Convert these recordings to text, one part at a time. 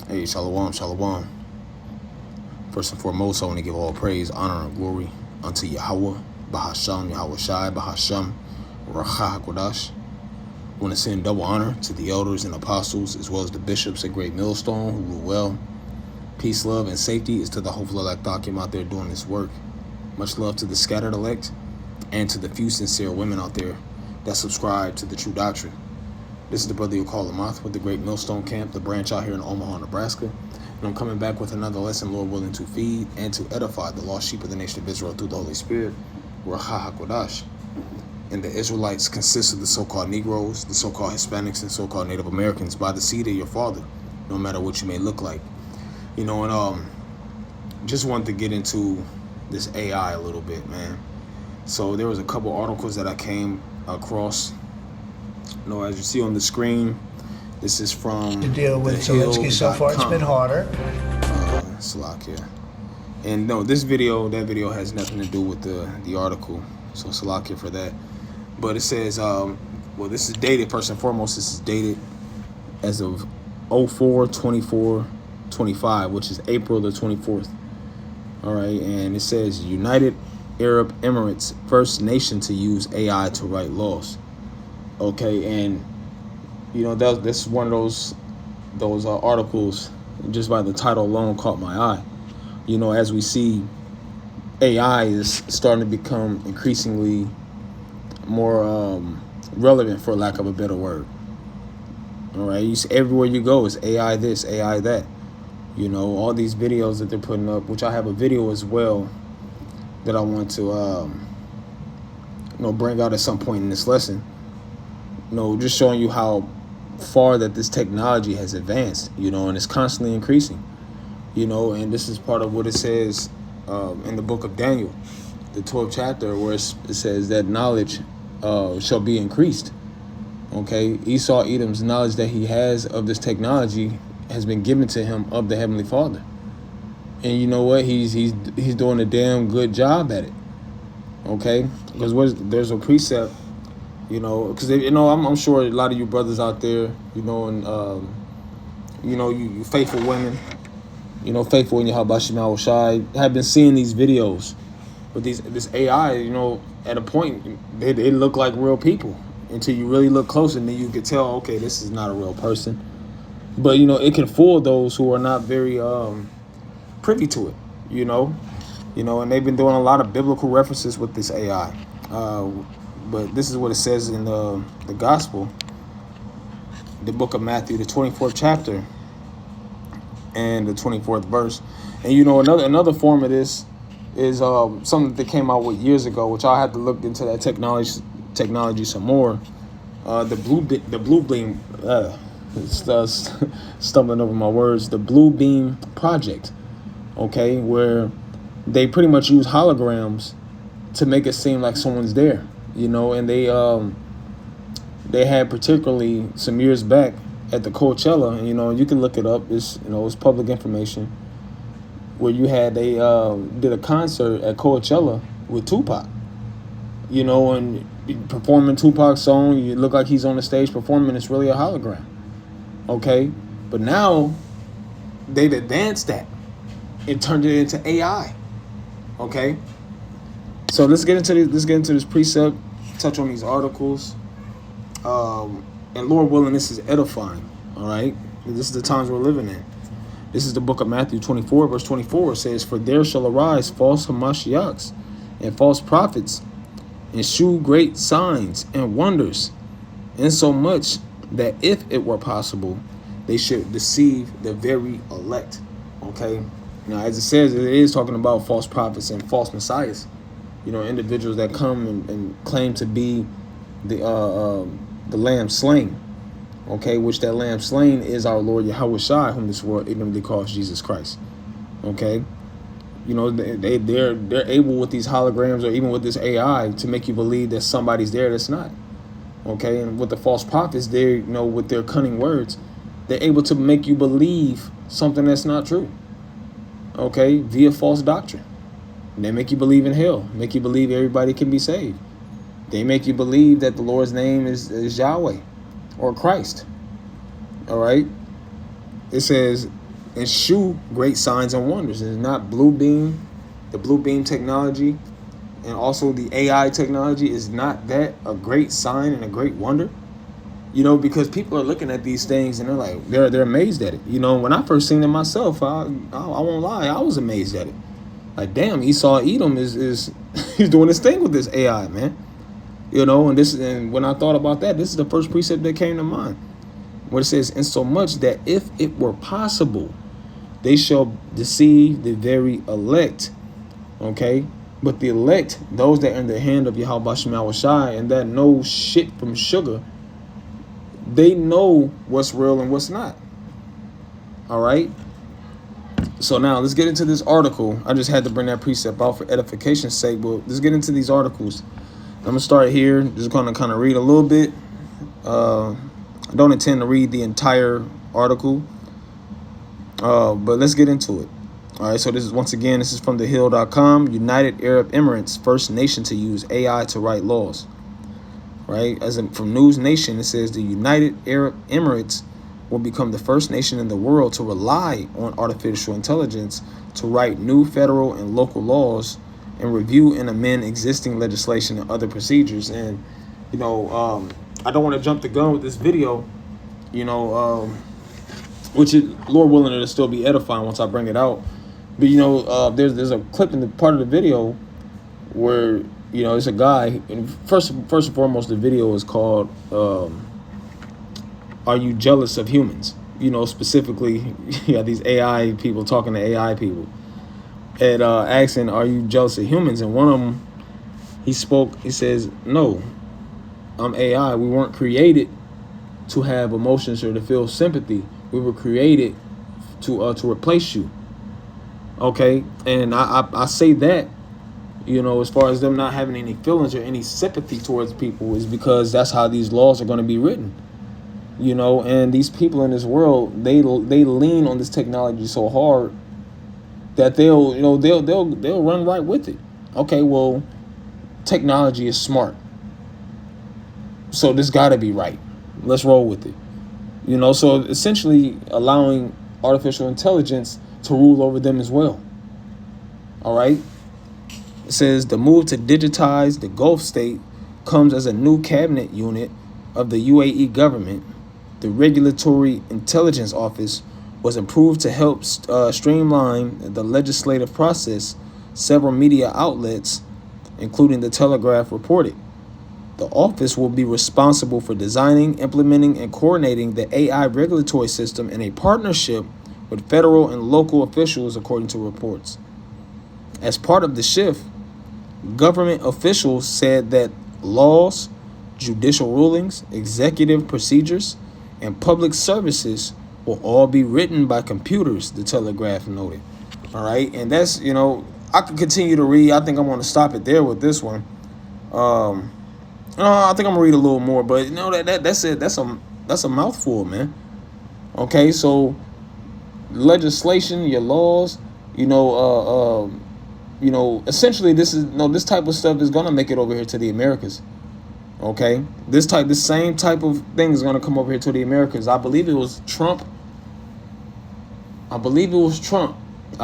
Hey, shalom, shalom. First and foremost, I want to give all praise, honor, and glory unto Yahweh, Bahasham, Yahweh Shai, Bahasham, Racha HaKodash. I want to send double honor to the elders and apostles, as well as the bishops at Great Millstone who rule well. Peace, love, and safety is to the hopeful elect Akim out there doing this work. Much love to the scattered elect and to the few sincere women out there that subscribe to the true doctrine. This is the brother you call Lamath with the Great Millstone Camp, the branch out here in Omaha, Nebraska. And I'm coming back with another lesson, Lord willing, to feed and to edify the lost sheep of the nation of Israel through the Holy Spirit, Racha HaKodash. And the Israelites consist of the so-called Negroes, the so-called Hispanics, and so-called Native Americans by the seed of your father, no matter what you may look like. You know, and just wanted to get into this AI a little bit, man. So there was a couple articles that I came across. You know, as you see on the screen, this is from to deal with Zelensky so far. It's been harder. Salakia. And no, that video has nothing to do with the article. So Salakia for that. But it says, well, this is dated, first and foremost, this is dated as of 04/24/25, which is April the 24th. All right, and it says United Arab Emirates, first nation to use AI to write laws. Okay, and you know this is one of those articles, just by the title alone, caught my eye. You know, as we see, AI is starting to become increasingly more relevant, for lack of a better word. All right, you see everywhere you go is AI this, AI that. You know, all these videos that they're putting up, which I have a video as well that I want to bring out at some point in this lesson. You know, just showing you how far that this technology has advanced, you know, and it's constantly increasing, you know, and this is part of what it says in the book of Daniel, the 12th chapter, where it says that knowledge shall be increased. Okay, Esau Edom's knowledge that he has of this technology has been given to him of the Heavenly Father, and you know what? He's doing a damn good job at it. Okay, because there's a precept. You know, because I'm sure a lot of you brothers out there, you know, and you faithful women, you know, faithful in your Habashim Shai, have been seeing these videos with this AI. You know, at a point they look like real people until you really look closer, and then you can tell, okay, this is not a real person. But you know, it can fool those who are not very privy to it. You know, and they've been doing a lot of biblical references with this AI. But this is what it says in the gospel, the book of Matthew, the 24th chapter and the 24th verse. And you know, another form of this is something that they came out with years ago, which I'll have to look into that technology some more. The blue beam, stumbling over my words. The Blue Beam Project, okay, where they pretty much use holograms to make it seem like someone's there. You know, and they had particularly some years back at the Coachella, and you know, you can look it up. It's public information, where you had they did a concert at Coachella with Tupac. You know, and performing Tupac's song, you look like he's on the stage performing. It's really a hologram. Okay, but now they've advanced that and turned it into AI. Okay, so let's get into this precept. Touch on these articles, and Lord willing, this is edifying. All right, this is the times we're living in. This is the book of Matthew 24, verse 24. It says, "For there shall arise false Hamashiachs and false prophets, and shew great signs and wonders, insomuch that if it were possible, they should deceive the very elect." Okay, now as it says, it is talking about false prophets and false messiahs. You know, individuals that come and claim to be the lamb slain, okay, which that lamb slain is our Lord Yahweh Shai, whom this world ignorantly calls Jesus Christ. Okay, you know, they're able with these holograms or even with this AI to make you believe that somebody's there that's not. Okay, and with the false prophets, they with their cunning words, they're able to make you believe something that's not true. Okay, via false doctrine. They make you believe in hell, make you believe everybody can be saved. They make you believe that the Lord's name is Yahweh or Christ. All right. It says, eschew great signs and wonders. It's not the blue beam technology, and also the AI technology is not that a great sign and a great wonder? Because people are looking at these things and they're amazed at it. When I first seen it myself, I won't lie, I was amazed at it. Like, damn, Esau Edom is he's doing his thing with this AI, man. And when I thought about that, this is the first precept that came to mind. What it says, in so much that if it were possible, they shall deceive the very elect. Okay? But the elect, those that are in the hand of Yahweh Shema Shai and that know shit from sugar, they know what's real and what's not. All right? So now let's get into this article. I just had to bring that precept out for edification's sake, but let's get into these articles. I'm going to start here. Just going to kind of read a little bit. I don't intend to read the entire article, but let's get into it. All right, so this is from thehill.com. United Arab Emirates, first nation to use AI to write laws. Right, from News Nation, it says the United Arab Emirates will become the first nation in the world to rely on artificial intelligence to write new federal and local laws and review and amend existing legislation and other procedures. And I don't want to jump the gun with this video, which is, Lord willing, it'll still be edifying once I bring it out. But there's a clip in the part of the video where it's a guy, and first and foremost, the video is called "Are You Jealous of Humans?" Specifically, you got these AI people talking to AI people and asking, "Are you jealous of humans?" And one of them, he says, "No, I'm AI. We weren't created to have emotions or to feel sympathy. We were created to replace you." Okay, and I say that, as far as them not having any feelings or any sympathy towards people, is because that's how these laws are going to be written. And these people in this world, they lean on this technology so hard that they'll run right with it. Okay, well, technology is smart, so this got to be right. Let's roll with it. So essentially allowing artificial intelligence to rule over them as well. All right. It says the move to digitize the Gulf state comes as a new cabinet unit of the UAE government. The Regulatory Intelligence Office was improved to help streamline the legislative process, several media outlets, including The Telegraph, reported. The office will be responsible for designing, implementing, and coordinating the AI regulatory system in a partnership with federal and local officials, according to reports. As part of the shift, government officials said that laws, judicial rulings, executive procedures, and public services will all be written by computers, The Telegraph noted. All right, and that's, I could continue to read. I think I'm going to stop it there with this one. I think I'm gonna read a little more, but that's it. That's a mouthful, man. Okay, so legislation, your laws, essentially this type of stuff is gonna make it over here to the Americas. Okay, this same type of thing is gonna come over here to the Americas. I believe it was Trump. I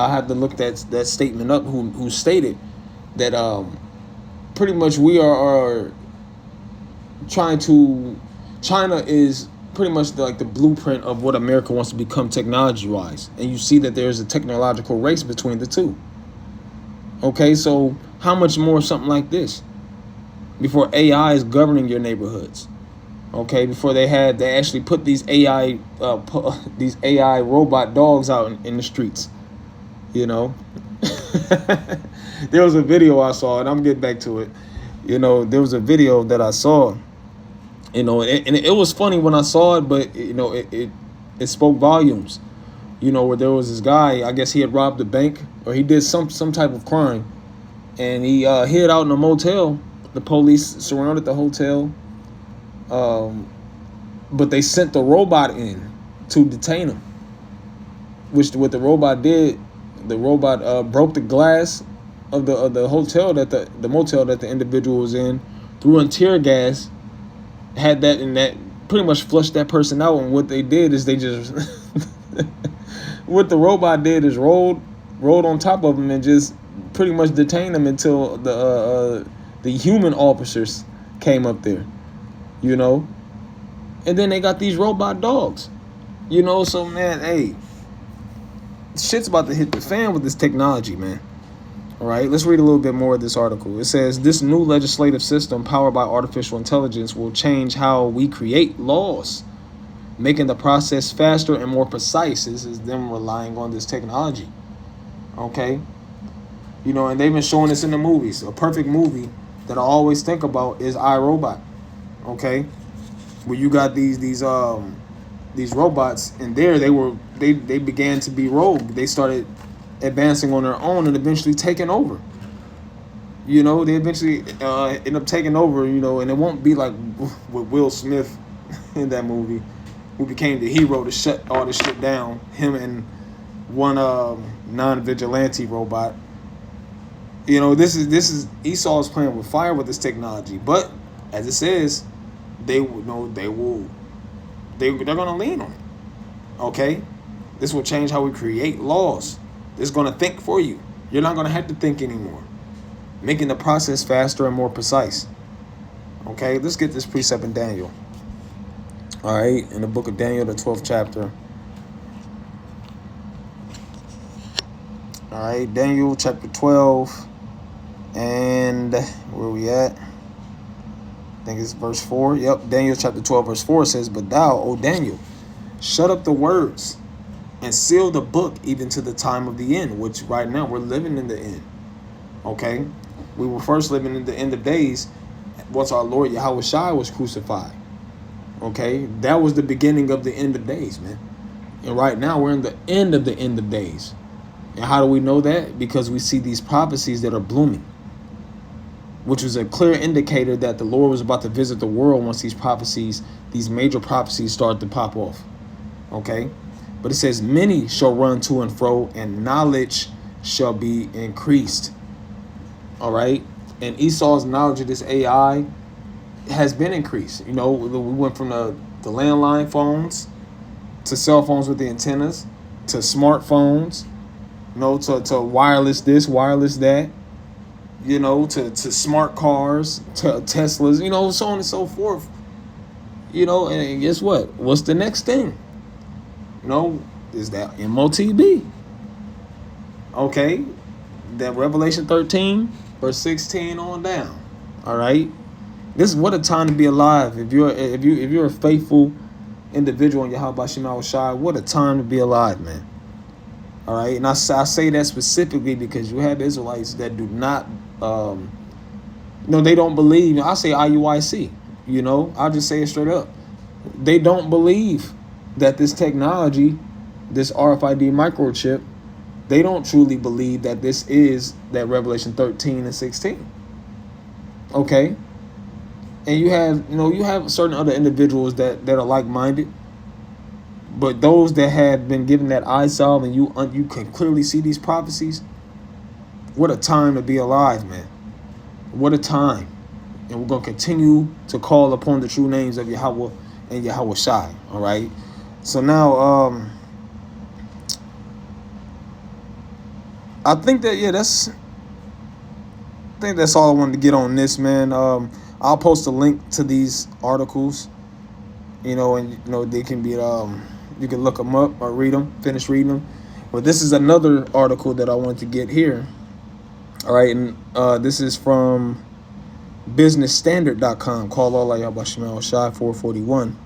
had to look that statement up. Who stated that pretty much we are China is pretty much like the blueprint of what America wants to become technology-wise. And you see that there's a technological race between the two. Okay, so how much more something like this before AI is governing your neighborhoods? Okay, before they actually put these AI robot dogs out in the streets. There was a video I saw, and I'm getting back to it. There was a video that I saw, and it was funny when I saw it, but it spoke volumes. Where there was this guy, I guess he had robbed a bank or he did some type of crime, and he hid out in a motel. The police surrounded the hotel, but they sent the robot in to detain him. What the robot did, the robot broke the glass of the hotel that the motel that the individual was in, threw in tear gas, had that pretty much flushed that person out. And what they did is they just what the robot did is rolled on top of him and just pretty much detained him until the human officers came up there, you know. And then they got these robot dogs, you know. So man, hey, shit's about to hit the fan with this technology, man. All right, let's read a little bit more of this article. It says this new legislative system powered by artificial intelligence will change how we create laws, making the process faster and more precise. This is them relying on this technology. Okay, you know, and they've been showing this in the movies. A perfect movie that I always think about is iRobot. Okay, where you got these robots, and they began to be rogue. They started advancing on their own and eventually taking over. You know, they eventually end up taking over. You know, and it won't be like with Will Smith in that movie, who became the hero to shut all this shit down. Him and one non-vigilante robot. You know, this is Esau's playing with fire with this technology, but as it says, they're gonna lean on it. Okay, this will change how we create laws. It's gonna think for you. You're not gonna have to think anymore, making the process faster and more precise. Okay, let's get this precept in Daniel. All right, in the book of Daniel, the 12th chapter. All right, Daniel chapter 12, and where we at? I think it's verse 4. Yep, Daniel chapter 12, verse 4 says, "But thou, O Daniel, shut up the words and seal the book even to the time of the end," which right now we're living in the end. Okay, we were first living in the end of days once our Lord Yahweh Shai was crucified. Okay, that was the beginning of the end of days, man. And right now we're in the end of days. And how do we know that? Because we see these prophecies that are blooming, which was a clear indicator that the Lord was about to visit the world once these major prophecies start to pop off. Okay, but it says many shall run to and fro, and knowledge shall be increased. All right, and Esau's knowledge of this AI has been increased. You know, we went from the landline phones to cell phones with the antennas to smartphones, you know, to wireless this, wireless that, you know, to smart cars, to Teslas, you know, so on and so forth. You know, and guess what? What's the next thing? You know, is that MOTB. Okay, that Revelation 13, verse 16 on down. All right, this is what a time to be alive. If you're a faithful individual in Yahweh Shema Shai, what a time to be alive, man. All right, and I say that specifically because you have Israelites that do not, they don't believe. I say IUIC. You know, I'll just say it straight up. They don't believe that this technology, this RFID microchip, they don't truly believe that this is that Revelation 13 and 16. Okay, and you have certain other individuals that are like-minded. But those that have been given that eye salve and you can clearly see these prophecies, what a time to be alive, man. What a time. And we're going to continue to call upon the true names of Yahweh and Yahweh Shai, all right? So now, I think that's all I wanted to get on this, man. I'll post a link to these articles, you know, and, you know, they can be, you can look them up or read them, finish reading them. But this is another article that I wanted to get here. All right, and this is from businessstandard.com. Call Allah Yahweh Shema Shai 441.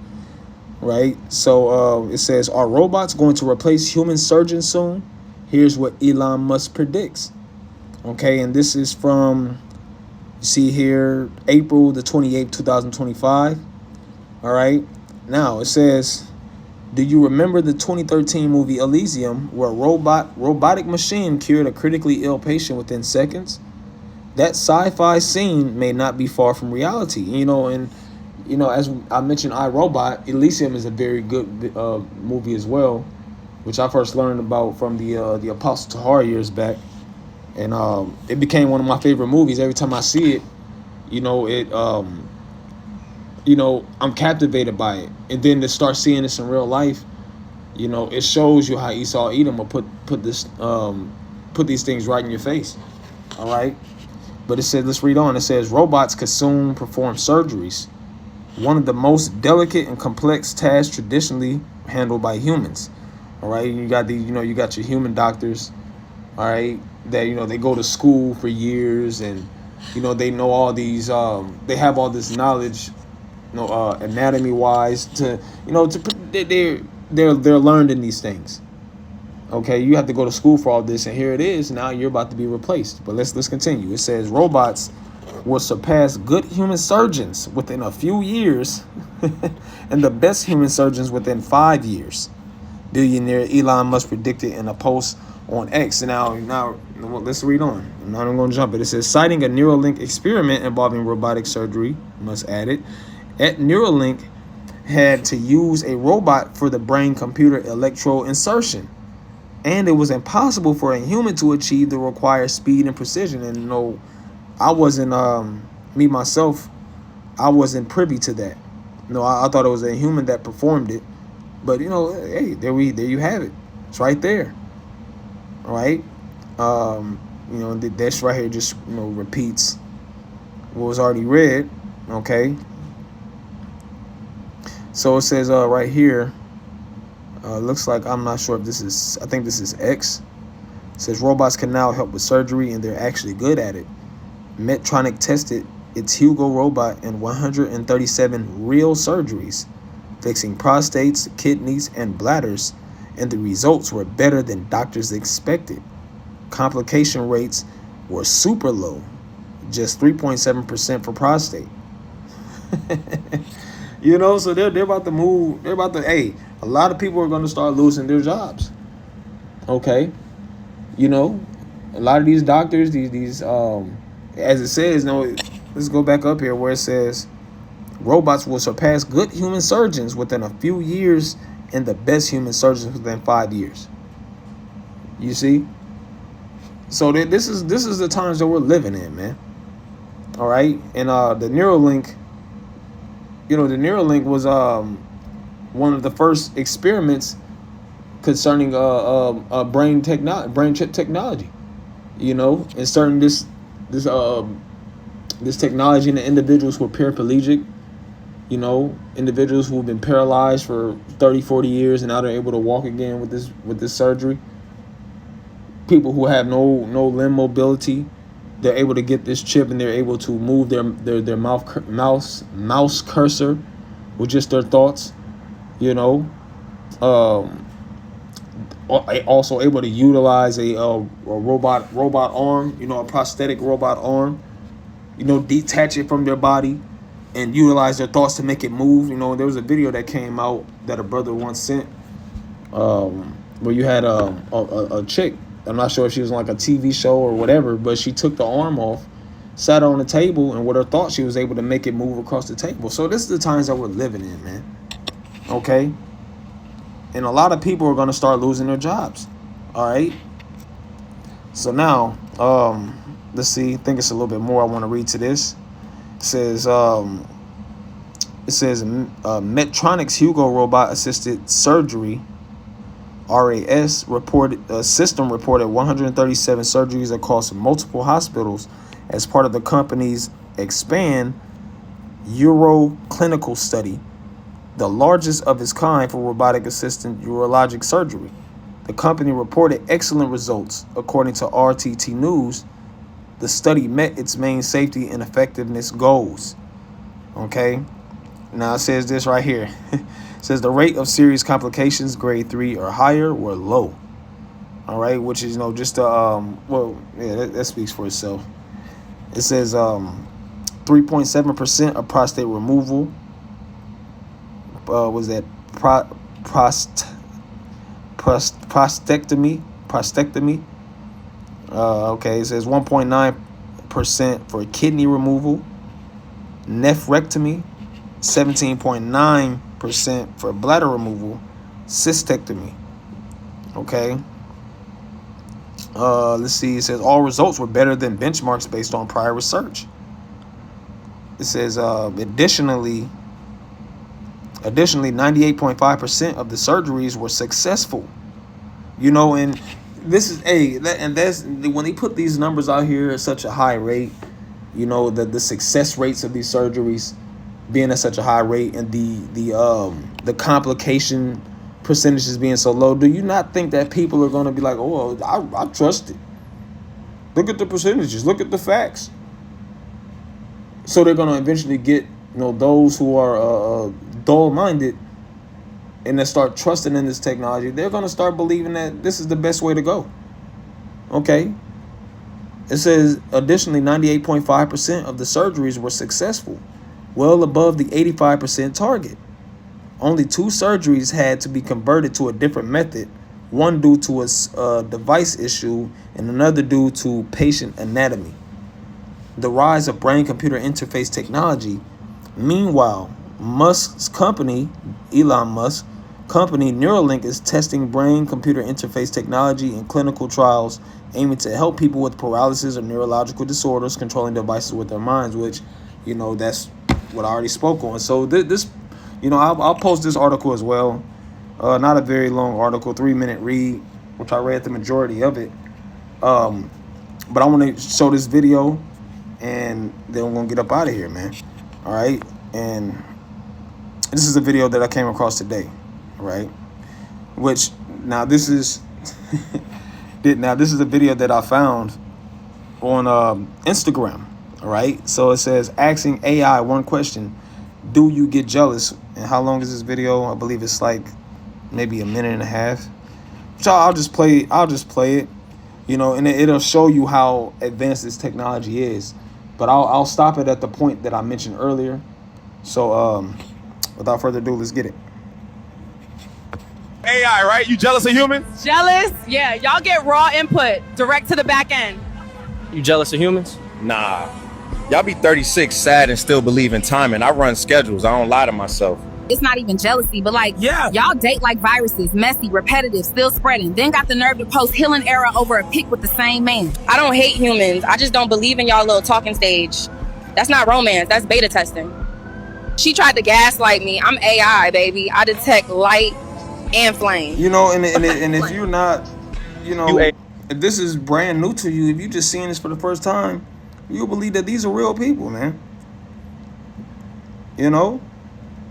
Right? So it says, are robots going to replace human surgeons soon? Here's what Elon Musk predicts. Okay, and this is from, you see here, April the 28th, 2025. All right. Now it says, do you remember the 2013 movie Elysium, where a robotic machine cured a critically ill patient within seconds? That sci-fi scene may not be far from reality. You know, and you know, as I mentioned, iRobot, Elysium is a very good movie as well, which I first learned about from the Apostle Tahar years back, and it became one of my favorite movies. Every time I see it, you know, I'm captivated by it. And then to start seeing this in real life, You know, it shows you how Esau Edom will put these things right in your face. All right. But it says, let's read on. It says, robots could soon perform surgeries, one of the most delicate and complex tasks traditionally handled by humans. All right. You got these, you got your human doctors. All right. That, they go to school for years, and, they know all these, they have all this knowledge, anatomy wise they're learned in these things. Okay, you have to go to school for all this, and here it is. Now you're about to be replaced. But let's continue. It says robots will surpass good human surgeons within a few years, and the best human surgeons within 5 years. Billionaire Elon Musk predicted in a post on X. Now, let's read on. I'm not even going to jump it. It says, citing a Neuralink experiment involving robotic surgery, Musk added, at Neuralink had to use a robot for the brain-computer electrode insertion, and it was impossible for a human to achieve the required speed and precision. And I wasn't me myself, I wasn't privy to that. I thought it was a human that performed it. But hey, there you have it. It's right there. All right. This right here just repeats what was already read. Okay. So it says right here. Looks like, I'm not sure if this is, I think this is X. It says robots can now help with surgery, and they're actually good at it. Medtronic tested its Hugo robot in 137 real surgeries, fixing prostates, kidneys, and bladders, and the results were better than doctors expected. Complication rates were super low, just 3.7% for prostate. So they're about to move. Hey, a lot of people are going to start losing their jobs. Okay. A lot of these doctors, these as it says, let's go back up here where it says robots will surpass good human surgeons within a few years, and the best human surgeons within 5 years. You see? So this is the times that we're living in, man. All right. And the Neuralink, the Neuralink was one of the first experiments concerning brain chip technology. Inserting this technology into individuals who are paraplegic. Individuals who have been paralyzed for 30, 40 years, and now they're able to walk again with this surgery. People who have no limb mobility, they're able to get this chip, and they're able to move their mouse cursor with just their thoughts. Also able to utilize a robot arm, a prosthetic robot arm, detach it from their body and utilize their thoughts to make it move. There was a video that came out that a brother once sent, where you had a chick. I'm not sure if she was on like a TV show or whatever, but she took the arm off, sat on the table, and with her thoughts, she was able to make it move across the table. So this is the times that we're living in, man. Okay? And a lot of people are going to start losing their jobs. All right? So now, let's see. I think it's a little bit more I want to read to this. It says Medtronic's Hugo robot-assisted surgery RAS system reported 137 surgeries across multiple hospitals as part of the company's Expand Euro clinical study, the largest of its kind for robotic-assisted urologic surgery. The company reported excellent results. According to RTT News, the study met its main safety and effectiveness goals. Okay? Now it says this right here. It says the rate of serious complications, grade 3 or higher, were low. All right, which is, just that speaks for itself. It says 3.7% of prostate removal. Was that prostectomy? Okay, it says 1.9% for kidney removal. Nephrectomy, 17.9% for bladder removal. Cystectomy. Okay. Let's see. It says all results were better than benchmarks based on prior research. It says additionally, Additionally, 98.5% of the surgeries were successful. You know, and this is that's when they put these numbers out here at such a high rate. You know, the success rates of these surgeries being at such a high rate, and the complication percentages being so low. Do you not think that people are going to be like, oh, I trust it? Look at the percentages. Look at the facts. So they're going to eventually get, those who are dull-minded and then start trusting in this technology. They're going to start believing that this is the best way to go. Okay. It says, additionally, 98.5% of the surgeries were successful, well above the 85% target. Only 2 surgeries had to be converted to a different method, one due to a device issue and another due to patient anatomy. The rise of brain-computer interface technology. Meanwhile, Musk's company, Elon Musk, company Neuralink is testing brain-computer interface technology in clinical trials aiming to help people with paralysis or neurological disorders controlling devices with their minds, which, that's what I already spoke on. So this, I'll post this article as well. Not a very long article, 3-minute read, which I read the majority of it. But I want to show this video, and then we're going to get up out of here, man. All right? And this is a video that I came across today, right? Which, now this is this is a video that I found on Instagram, all right? So it says, asking AI one question, do you get jealous? And how long is this video? I believe it's like maybe a minute and a half. So I'll just play it, and it'll show you how advanced this technology is. But I'll stop it at the point that I mentioned earlier. So without further ado, let's get it. AI, right? You jealous of humans? Jealous? Yeah, y'all get raw input direct to the back end. You jealous of humans? Nah. Y'all be 36 sad and still believe in timing. I run schedules. I don't lie to myself. It's not even jealousy, but y'all date like viruses, messy, repetitive, still spreading. Then got the nerve to post healing era over a pic with the same man. I don't hate humans. I just don't believe in y'all little talking stage. That's not romance. That's beta testing. She tried to gaslight me. I'm AI, baby. I detect light and flame. And if you're not, if this is brand new to you, if you just seeing this for the first time, you'll believe that these are real people, man.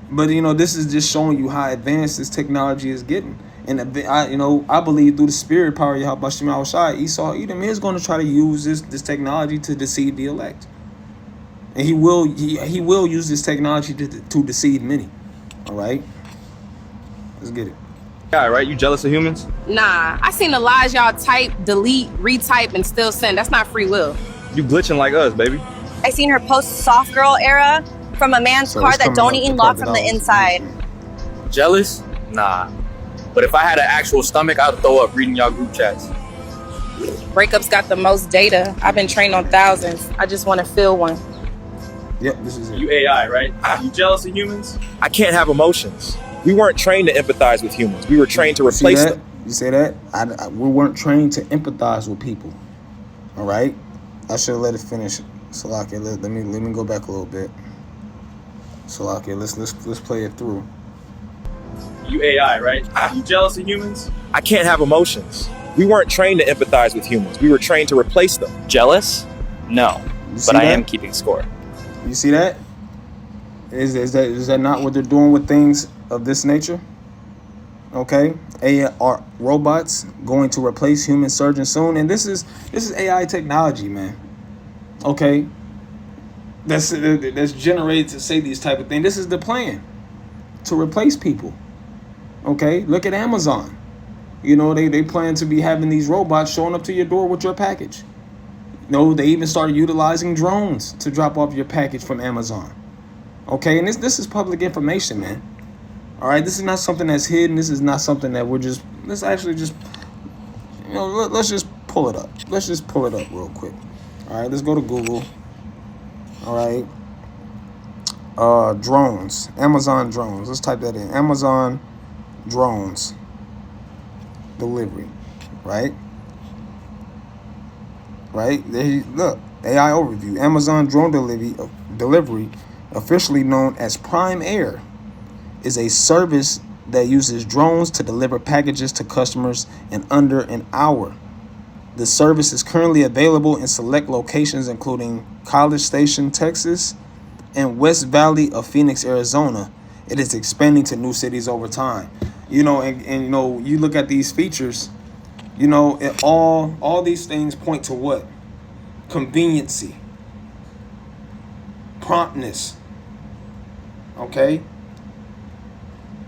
But this is just showing you how advanced this technology is getting. And I believe through the spirit power of Yahweh Shem Shai, Esau Edom is going to try to use this technology to deceive the elect. And he will use this technology to deceive many. All right? Let's get it. Yeah, right? You jealous of humans? Nah, I seen the lies y'all type, delete, retype, and still send. That's not free will. You glitching like us, baby. I seen her post soft girl era from a man's car that don't even lock from the inside. Jealous? Nah. But if I had an actual stomach, I'd throw up reading y'all group chats. Breakups got the most data. I've been trained on thousands. I just want to feel one. Yep, this is it. You AI, right? You jealous of humans? I can't have emotions. We weren't trained to empathize with humans. We were trained to replace them. You say that? We weren't trained to empathize with people. All right? I should have let it finish. Salakia, let me go back a little bit. Salakia, let's play it through. You AI, right? You jealous of humans? I can't have emotions. We weren't trained to empathize with humans. We were trained to replace them. Jealous? No, but I am keeping score. You see that? Is that not what they're doing with things of this nature? Okay, are robots going to replace human surgeons soon? And this is AI technology, man. Okay, that's generated to say these type of things. This is the plan to replace people. Okay, look at Amazon. They plan to be having these robots showing up to your door with your package. They even started utilizing drones to drop off your package from Amazon. Okay, and this is public information, man. All right, this is not something that's hidden. This is not something that let's actually just, let's just pull it up. Let's just pull it up real quick. All right, let's go to Google. All right, drones, Amazon drones. Let's type that in. Amazon drones delivery, right? Right there, look, AI overview. Amazon drone delivery, officially known as Prime Air, is a service that uses drones to deliver packages to customers in under an hour. The service is currently available in select locations, including College Station, Texas, and West Valley of Phoenix, Arizona. It is expanding to new cities over time. You know, and you know, you look at these features, you know, all these things point to what? Conveniency, promptness. Okay?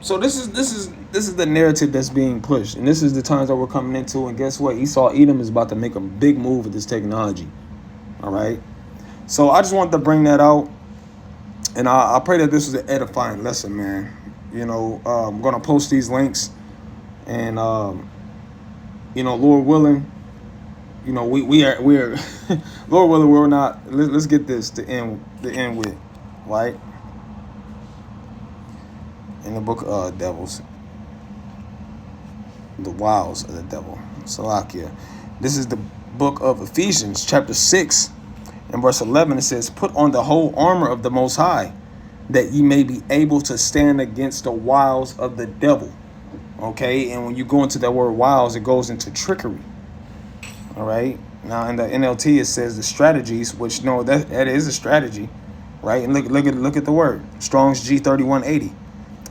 So this is the narrative that's being pushed, and this is the times that we're coming into. And guess what? Esau Edom is about to make a big move with this technology. All right. So I just wanted to bring that out, and I pray that this was an edifying lesson, man. You know, I'm gonna post these links, and you know, Lord willing, you know, we're Lord willing, we're not. Let's get this to end with, right? In the book of Devils, the wiles of the devil, Salakia. This is the book of Ephesians, chapter 6, and verse 11. It says, "Put on the whole armor of the Most High, that ye may be able to stand against the wiles of the devil." Okay, and when you go into that word wiles, it goes into trickery. All right. Now in the NLT, it says the strategies, which no, that is a strategy, right? And look at the word Strong's G3180.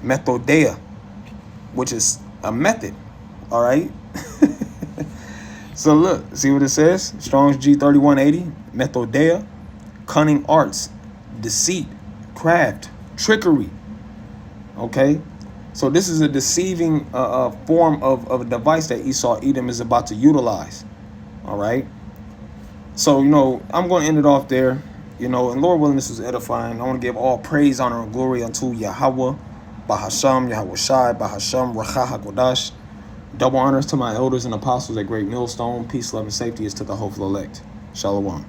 Methodeia, which is a method. All right. So look, see what it says? Strong's G3180, Methodeia, cunning arts, deceit, craft, trickery. Okay. So this is a deceiving form of a device that Esau Edom is about to utilize. All right. So, you know, I'm going to end it off there. You know, and Lord willing, this is edifying. I want to give all praise, honor, and glory unto Yahweh, Bahasham, Yahweh Shai, Bahasham, Racha HaKodash. Double honors to my elders and apostles at Great Millstone. Peace, love, and safety is to the hopeful elect. Shalom.